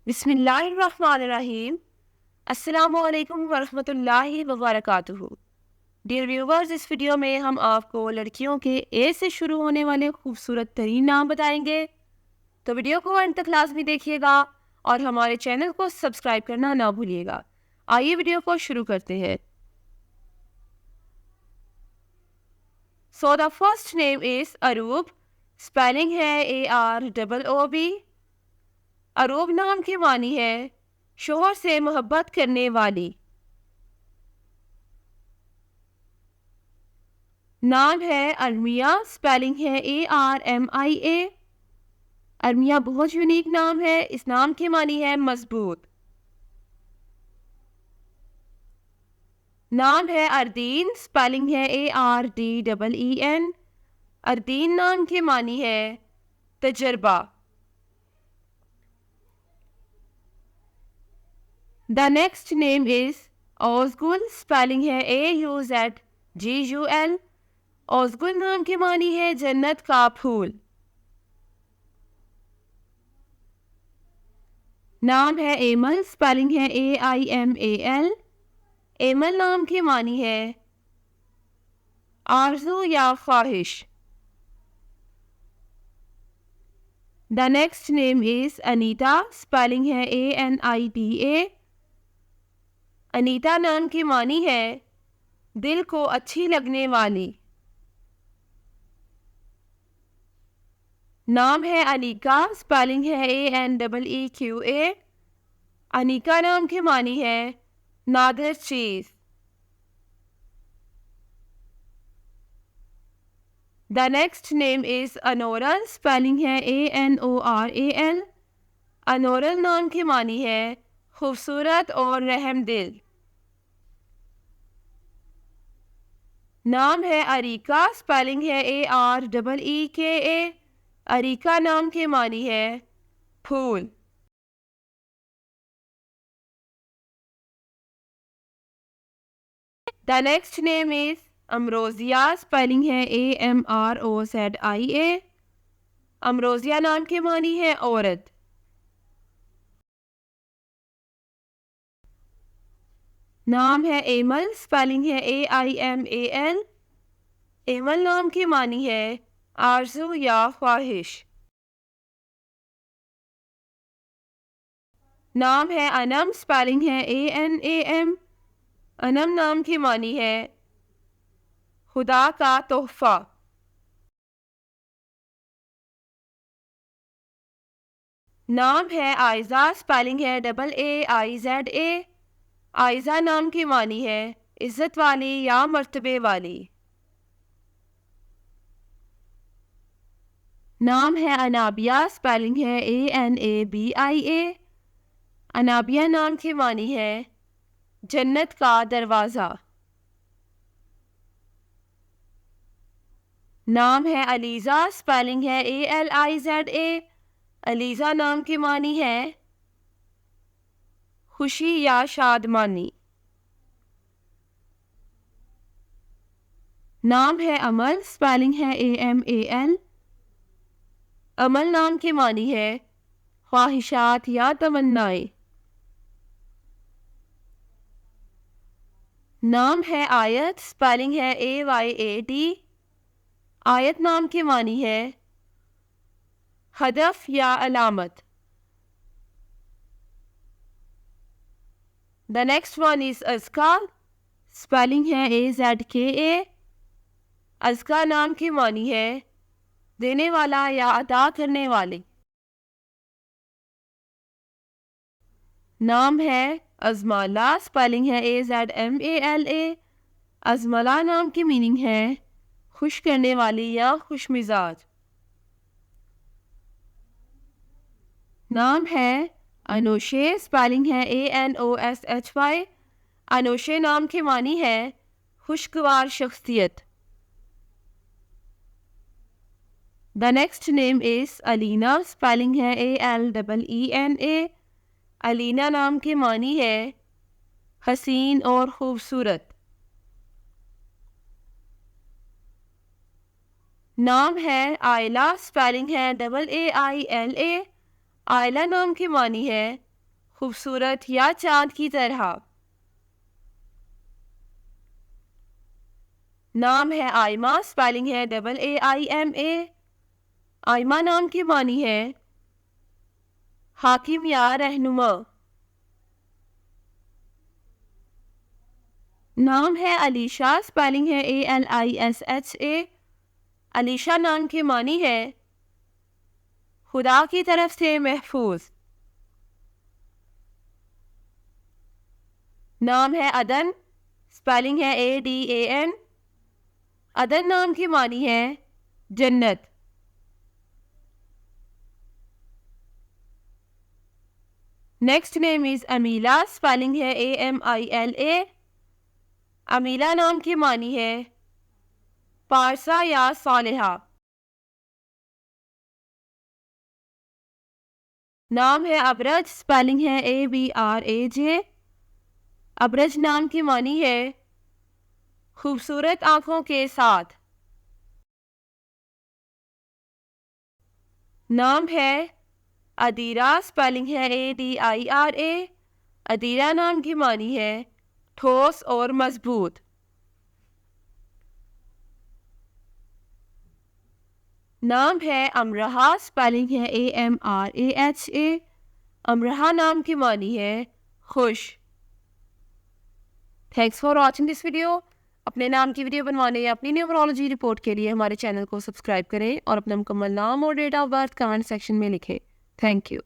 बिस्मिल्लाहिर्रहमानिर्रहीम। अस्सलामुअलैकुम वरहमतुल्लाहि वबरकातुहू। डियर व्यूवर्स, इस वीडियो में हम आपको लड़कियों के ए से शुरू होने वाले खूबसूरत तरीन नाम बताएंगे। तो वीडियो को अंत तक लाजमी देखिएगा और हमारे चैनल को सब्सक्राइब करना ना भूलिएगा। आइए वीडियो को शुरू करते हैं। So the first name is Aroob. Spelling है AROOB। अरूब नाम के मानी है शोहर से मोहब्बत करने वाली। नाम है अरमिया। स्पेलिंग है ARMIA। अरमिया बहुत यूनिक नाम है। इस नाम के मानी है मजबूत। नाम है अर्दीन। स्पेलिंग है ARDEEN। अर्दीन नाम के मानी है तजर्बा। The next name is Auzgul. Spelling है AUZGUL। ओज़गुल नाम के मानी है जन्नत का फूल। नाम है एमल। स्पेलिंग है AIMAL। एमल नाम की मानी है आरज़ू या ख्वाहिश। The next name is Anita. Spelling है ANITA। अनीता नाम की मानी है दिल को अच्छी लगने वाली। नाम है अनीका। स्पेलिंग है ANEEQA। अनीका नाम की मानी है नादिर चीज। The next name is Anoral. Spelling है ANORAL। अनोरल नाम की मानी है खूबसूरत और रहम दिल। नाम है अरीका। स्पेलिंग है AREEKA। अरीका नाम की मानी है फूल। The next name is Amrozia. Spelling है AMROZIA। अमरोजिया नाम की मानी है औरत। नाम है एमल। स्पेलिंग है AIMAL। एमल नाम की मानी है आरज़ू या ख्वाहिश। नाम है अनम। स्पेलिंग है ANAM। अनम नाम की मानी है खुदा का तोहफा। नाम है आयज़ा। स्पेलिंग है AAIZA। आयज़ा नाम की मानी है इज्जत वाली या मर्तबे वाली। नाम है अनाबिया। स्पेलिंग है ANABIA। अनाबिया नाम की मानी है जन्नत का दरवाज़ा। नाम है अलीज़ा। स्पेलिंग है ALIZA। अलीज़ा नाम की मानी है खुशी या शादमानी। नाम है अमल। स्पेलिंग है AMAL। अमल नाम की मानी है ख्वाहिशात या तमन्नाएं। नाम है आयत। स्पेलिंग है AYAT। आयत नाम की मानी है हदफ या अलामत। The next one is Azka. Spelling है AZKA। अज़का नाम की मानी है देने वाला या अता करने वाले। नाम है अज़माला। स्पेलिंग है AZMALA। अज़मला नाम की मीनिंग है खुश करने वाली या खुश मिजाज। नाम है अनोशे। स्पेलिंग है ANOSHY। अनोशे नाम की मानी है खुशगवार शख्सियत। The next name is Alina. Spelling है ALEENA। अलीना नाम की मानी है हसीन और खूबसूरत। नाम है आयला। स्पेलिंग है AAILA। आयला नाम की मानी है खूबसूरत या चांद की तरह। नाम है आयमा, स्पेलिंग है AAIMA। आयमा नाम की मानी है हाकिम या रहनुमा। नाम है अलीशा, स्पेलिंग है ALISHA। अलीशा नाम की मानी है खुदा की तरफ से महफूज। नाम है अदन, स्पेलिंग है ADAN। अदन नाम की मानी है जन्नत। नेक्स्ट नेम इज अमीला, स्पेलिंग है AMILA। अमीला नाम की मानी है पारसा या सालिहा। नाम है अबरज, स्पेलिंग है ABRAJ। अबरज नाम की मानी है खूबसूरत आंखों के साथ। नाम है अदीरा, स्पेलिंग है ADIRA। अदीरा नाम की मानी है ठोस और मजबूत। नाम है अमरहा, स्पेलिंग है AMRAHA। अमरहा नाम की मानी है खुश। Thanks for watching this video. अपने नाम की वीडियो बनवाने या अपनी न्यूमरोलॉजी रिपोर्ट के लिए हमारे चैनल को सब्सक्राइब करें और अपना मुकम्मल नाम और date of birth comment section में लिखें। Thank you.